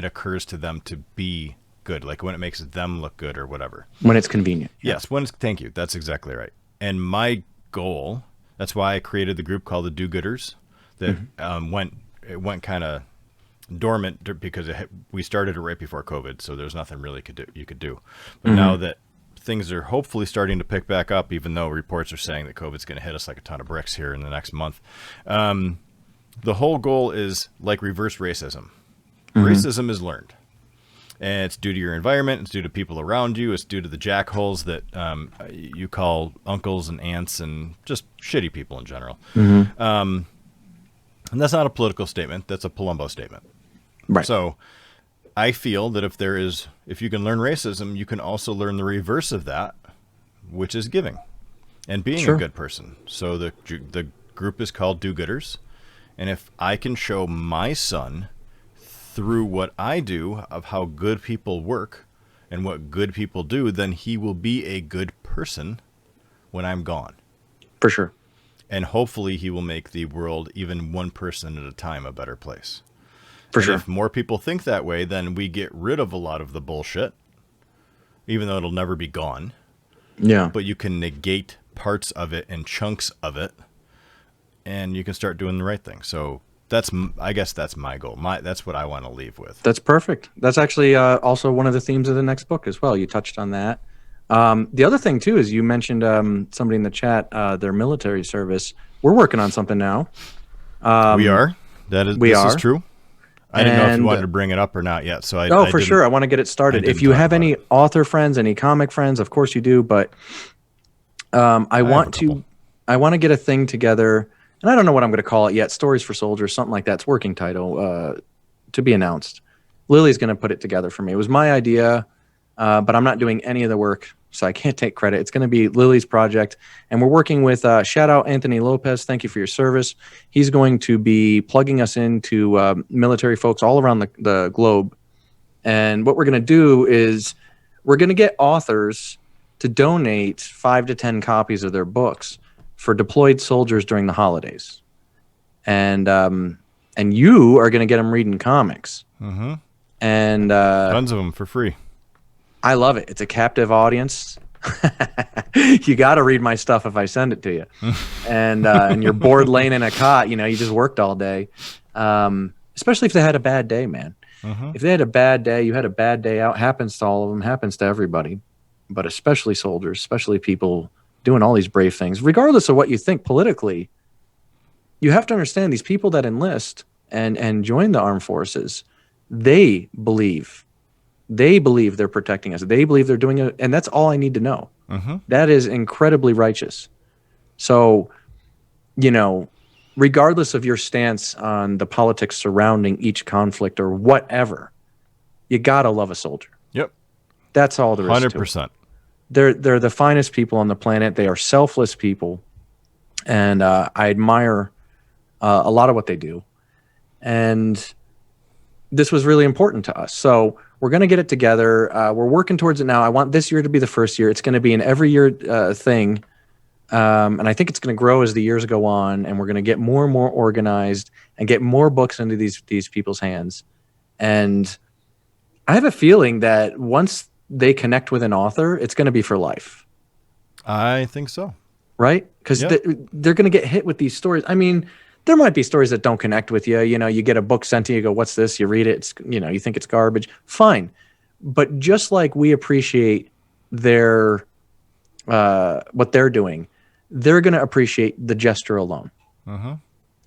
occurs to them to be good, like when it makes them look good or whatever. When it's convenient. Yes, thank you. That's exactly right. And my goal, that's why I created the group called the Do-Gooders, that went kind of dormant because we started it right before COVID, so there's nothing really you could do. But now that things are hopefully starting to pick back up, even though reports are saying that COVID's going to hit us like a ton of bricks here in the next month, the whole goal is like reverse racism. Racism is learned. And it's due to your environment. It's due to people around you. It's due to the jackholes that you call uncles and aunts and just shitty people in general. And that's not a political statement. That's a Palumbo statement. Right. So I feel that if you can learn racism, you can also learn the reverse of that, which is giving and being a good person. So the group is called Do-Gooders. And if I can show my son through what I do of how good people work and what good people do, then he will be a good person when I'm gone. For sure. And hopefully he will make the world, even one person at a time, a better place. For sure. If more people think that way, then we get rid of a lot of the bullshit, even though it'll never be gone. Yeah. But you can negate parts of it and chunks of it, and you can start doing the right thing. So I guess that's my goal. That's what I want to leave with. That's perfect. That's actually also one of the themes of the next book as well. You touched on that. The other thing too is you mentioned somebody in the chat, their military service. We're working on something now. We are. This is true. I didn't know if you wanted to bring it up or not yet. So for sure. I want to get it started. If you have any author friends, any comic friends, of course you do. But I want to. I want to get a thing together, and I don't know what I'm going to call it yet. Stories for Soldiers, something like that. It's working title to be announced. Lily's going to put it together for me. It was my idea, but I'm not doing any of the work, so I can't take credit. It's going to be Lily's project, and we're working with shout out Anthony Lopez. Thank you for your service. He's going to be plugging us into military folks all around the globe, and what we're going to do is we're going to get authors to donate 5 to 10 copies of their books for deployed soldiers during the holidays, and you are going to get them reading comics, and tons of them for free. I love it. It's a captive audience. You got to read my stuff if I send it to you, and you're bored laying in a cot. You just worked all day, especially if they had a bad day, man. If they had a bad day, you had a bad day out. Happens to all of them. Happens to everybody, but especially soldiers, especially people doing all these brave things, regardless of what you think politically. You have to understand these people that enlist and join the armed forces, they believe they're protecting us. They believe they're doing it. And that's all I need to know. That is incredibly righteous. So, regardless of your stance on the politics surrounding each conflict or whatever, you got to love a soldier. Yep. That's all there is 100%. to it. They're the finest people on the planet. They are selfless people, and I admire a lot of what they do. And this was really important to us. So we're going to get it together. We're working towards it now. I want this year to be the first year. It's going to be an every year thing, and I think it's going to grow as the years go on. And we're going to get more and more organized and get more books into these people's hands. And I have a feeling that once they connect with an author, it's going to be for life. I think so. Right? Because they're going to get hit with these stories. I mean, there might be stories that don't connect with you. You get a book sent to you, you go, what's this? You read it. It's, you think it's garbage. Fine. But just like we appreciate their, what they're doing, they're going to appreciate the gesture alone.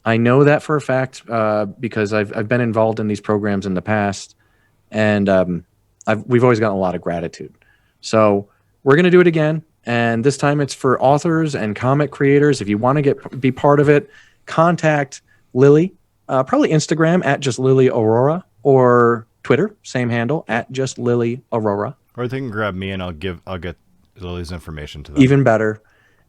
I know that for a fact, because I've been involved in these programs in the past, and we've always gotten a lot of gratitude. So we're going to do it again. And this time it's for authors and comic creators. If you want to be part of it, contact Lily, probably Instagram at just Lily Aurora, or Twitter, same handle at just Lily Aurora. Or they can grab me and I'll get Lily's information to them. Even better.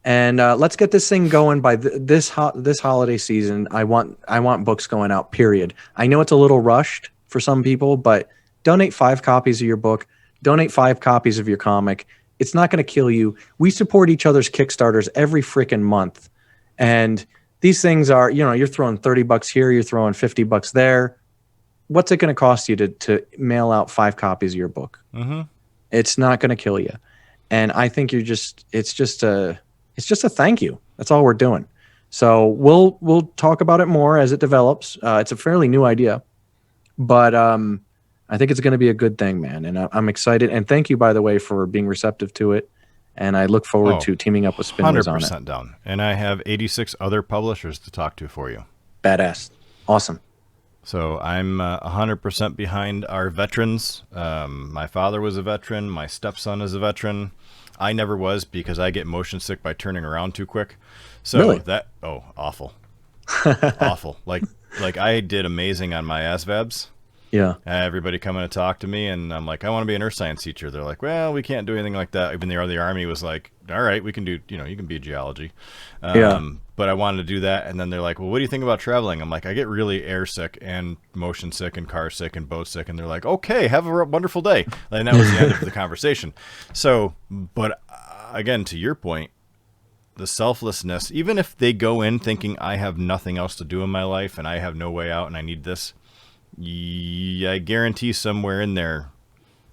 And let's get this thing going by this holiday season. I want books going out, period. I know it's a little rushed for some people, but donate 5 copies of your book. Donate 5 copies of your comic. It's not going to kill you. We support each other's Kickstarters every freaking month. And these things are, you're throwing $30 here, you're throwing $50 there. What's it going to cost you to mail out 5 copies of your book? It's not going to kill you. And I think it's just a thank you. That's all we're doing. So we'll talk about it more as it develops. It's a fairly new idea, but I think it's going to be a good thing, man. And I'm excited. And thank you, by the way, for being receptive to it. And I look forward to teaming up with Spinwiz on it. 100% down. And I have 86 other publishers to talk to for you. Badass. Awesome. So I'm 100% behind our veterans. My father was a veteran. My stepson is a veteran. I never was because I get motion sick by turning around too quick. So really? Awful. Awful. Like I did amazing on my ASVABs. Yeah. Everybody coming to talk to me, and I'm like, I want to be an earth science teacher. They're like, well, we can't do anything like that. Even the Army was like, all right, we can do, you can be geology. But I wanted to do that, and then they're like, well, what do you think about traveling? I'm like, I get really air sick and motion sick and car sick and boat sick, and they're like, okay, have a wonderful day. And that was the end of the conversation. So, but again, to your point, the selflessness, even if they go in thinking I have nothing else to do in my life and I have no way out and I need this, I guarantee somewhere in there,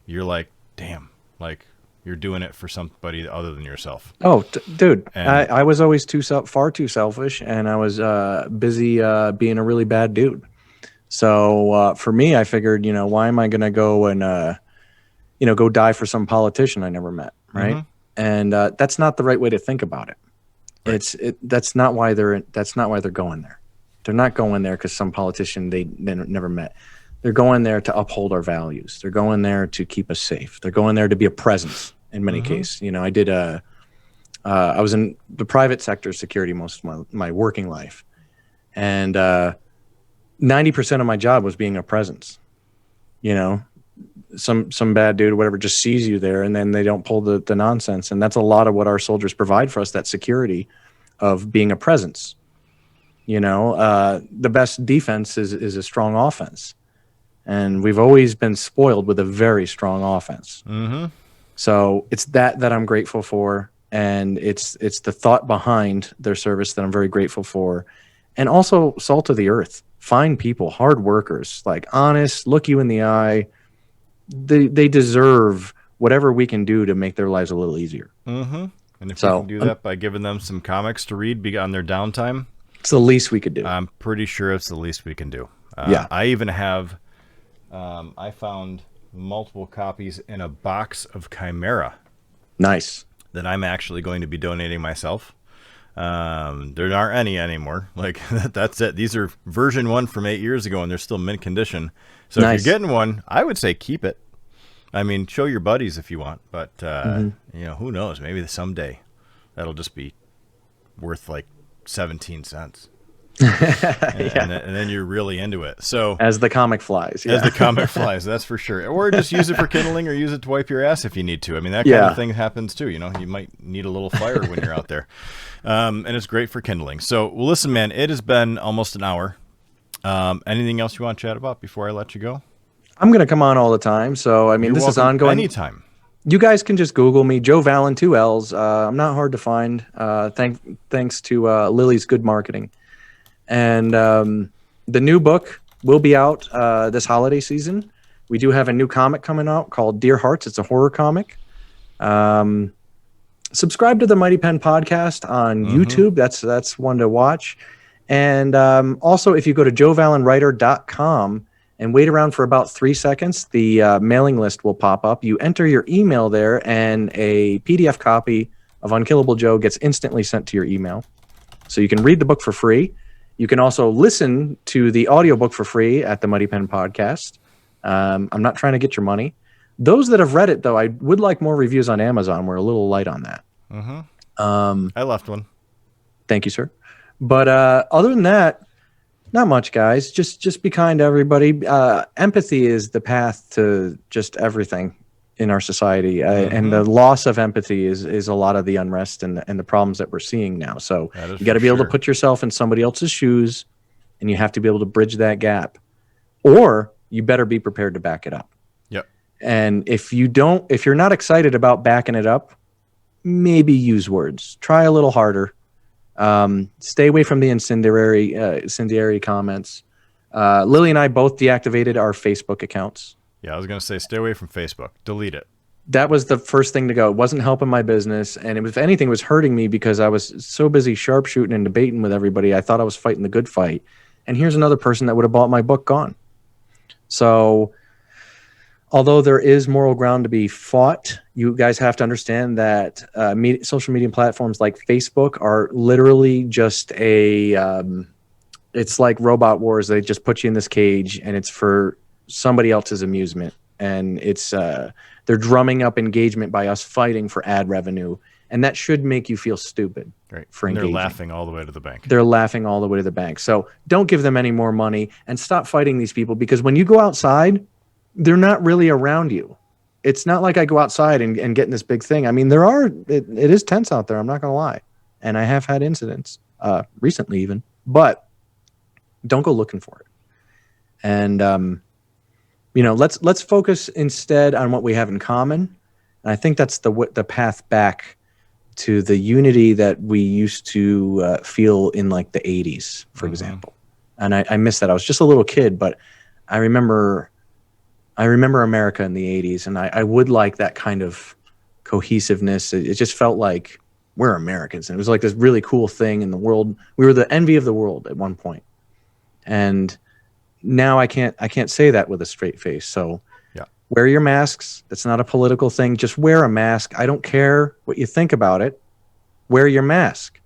you're like, damn, like you're doing it for somebody other than yourself. Oh, dude, I was always far too selfish, and I was busy being a really bad dude. So for me, I figured, why am I going to go and, go die for some politician I never met, right? And that's not the right way to think about it. Right. That's not why they're going there. They're not going there because some politician they never met. They're going there to uphold our values. They're going there to keep us safe. They're going there to be a presence in many cases. I did I was in the private sector security most of my working life, and 90% of my job was being a presence. You know, some bad dude or whatever just sees you there, and then they don't pull the nonsense. And that's a lot of what our soldiers provide for us, that security of being a presence. You know, the best defense is a strong offense. And we've always been spoiled with a very strong offense. Mm-hmm. So it's that I'm grateful for. And it's the thought behind their service that I'm very grateful for. And also salt of the earth, fine people, hard workers, like honest, look you in the eye. They deserve whatever we can do to make their lives a little easier. Mm-hmm. And if we can do that by giving them some comics to read on their downtime, it's the least we could do. I'm pretty sure it's the least we can do. Yeah. I even have, I found multiple copies in a box of Chimera. Nice. That I'm actually going to be donating myself. There aren't any anymore. Like that's it. These are version 1 from 8 years ago, and they're still mint condition. So nice. If you're getting one, I would say keep it. I mean, show your buddies if you want, but you know, who knows? Maybe someday that'll just be worth like 17 cents. and then you're really into it. So as the comic flies, as the comic flies, that's for sure. Or just use it for kindling, or use it to wipe your ass if you need to. I mean, that kind of thing happens too. You know, you might need a little fire when you're out there, and it's great for kindling. So, well, listen, man, it has been almost an hour. Anything else you want to chat about before I let you go? I'm going to come on all the time. So, I mean, this is ongoing. Anytime. You guys can just Google me, Joe Vallen, 2 L's. I'm not hard to find. Thanks to Lily's good marketing. And the new book will be out this holiday season. We do have a new comic coming out called Dear Hearts. It's a horror comic. Subscribe to the Mighty Pen podcast on YouTube. That's one to watch. And also, if you go to joevallenwriter.com and wait around for about 3 seconds, the mailing list will pop up. You enter your email there, and a PDF copy of Unkillable Joe gets instantly sent to your email. So you can read the book for free. You can also listen to the audiobook for free at the Mighty Pen podcast. I'm not trying to get your money. Those that have read it, though, I would like more reviews on Amazon. We're a little light on that. I left one. Thank you, sir. But other than that, not much, guys. Just be kind to everybody. Empathy is the path to just everything in our society. And the loss of empathy is a lot of the unrest and the problems that we're seeing now. So you got to be able to put yourself in somebody else's shoes, and you have to be able to bridge that gap. Or you better be prepared to back it up. Yep. And if you're not excited about backing it up, maybe use words. Try a little harder. Stay away from the incendiary comments. Lily and I both deactivated our Facebook accounts. Yeah, I was going to say, stay away from Facebook. Delete it. That was the first thing to go. It wasn't helping my business. And if anything, it was hurting me because I was so busy sharpshooting and debating with everybody. I thought I was fighting the good fight. And here's another person that would have bought my book gone. So although there is moral ground to be fought, you guys have to understand that social media platforms like Facebook are literally just it's like robot wars. They just put you in this cage, and it's for somebody else's amusement. And it's they're drumming up engagement by us fighting for ad revenue. And that should make you feel stupid. Right. For and engaging. They're laughing all the way to the bank. They're laughing all the way to the bank. So don't give them any more money, and stop fighting these people, because when you go outside, they're not really around you. It's not like I go outside and get in this big thing. I mean, it is tense out there. I'm not going to lie. And I have had incidents recently even, but don't go looking for it. And, let's focus instead on what we have in common. And I think that's the path back to the unity that we used to feel in like the 80s, for example. And I miss that. I was just a little kid, but I remember America in the 80s, and I would like that kind of cohesiveness. It just felt like we're Americans, and it was like this really cool thing in the world. We were the envy of the world at one point. And now I can't say that with a straight face. So wear your masks. That's not a political thing. Just wear a mask. I don't care what you think about it. Wear your mask.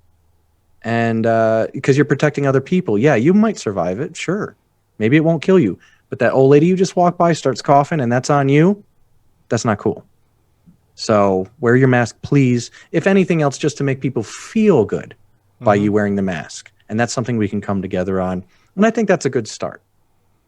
And because you're protecting other people. Yeah, you might survive it. Sure. Maybe it won't kill you. But that old lady you just walked by starts coughing, and that's on you. That's not cool. So wear your mask, please. If anything else, just to make people feel good by you wearing the mask. And that's something we can come together on. And I think that's a good start.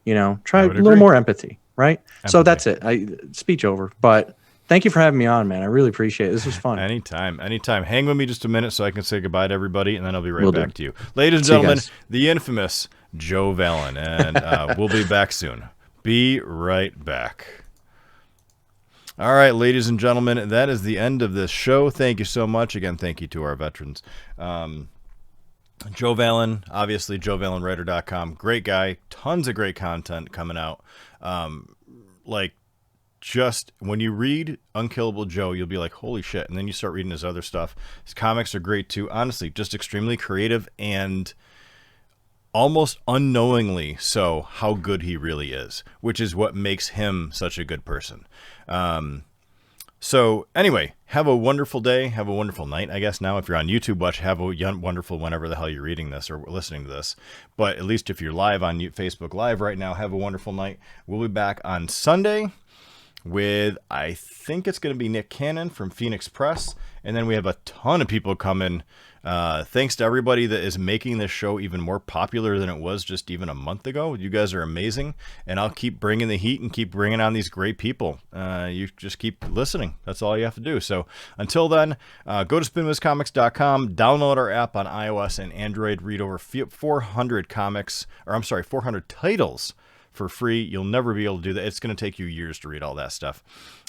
You know, try a little more empathy, right? So that's it. Speech over. But thank you for having me on, man. I really appreciate it. This was fun. Anytime. Hang with me just a minute so I can say goodbye to everybody, and then I'll be right back to you. Ladies and gentlemen, the infamous Joe Vallen, and we'll be back soon. Be right back. All right, ladies and gentlemen, that is the end of this show. Thank you so much. Again, thank you to our veterans. Joe Vallen, obviously, JoeVallenWriter.com. Great guy. Tons of great content coming out. Just when you read Unkillable Joe, you'll be like, holy shit. And then you start reading his other stuff. His comics are great too. Honestly, just extremely creative and almost unknowingly so how good he really is, which is what makes him such a good person. So anyway, have a wonderful day. Have a wonderful night, I guess. Now, if you're on YouTube, have a wonderful whenever the hell you're reading this or listening to this. But at least if you're live on Facebook Live right now, have a wonderful night. We'll be back on Sunday with, I think it's going to be Nick Cannon from Phoenix Press. And then we have a ton of people coming. Thanks to everybody that is making this show even more popular than it was just even a month ago. You guys are amazing. And I'll keep bringing the heat and keep bringing on these great people. You just keep listening. That's all you have to do. So until then, go to spinwizcomics.com, download our app on iOS and Android, read over 400 titles for free. You'll never be able to do that. It's going to take you years to read all that stuff.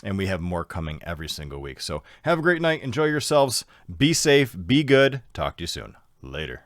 And we have more coming every single week. So have a great night. Enjoy yourselves. Be safe. Be good. Talk to you soon. Later.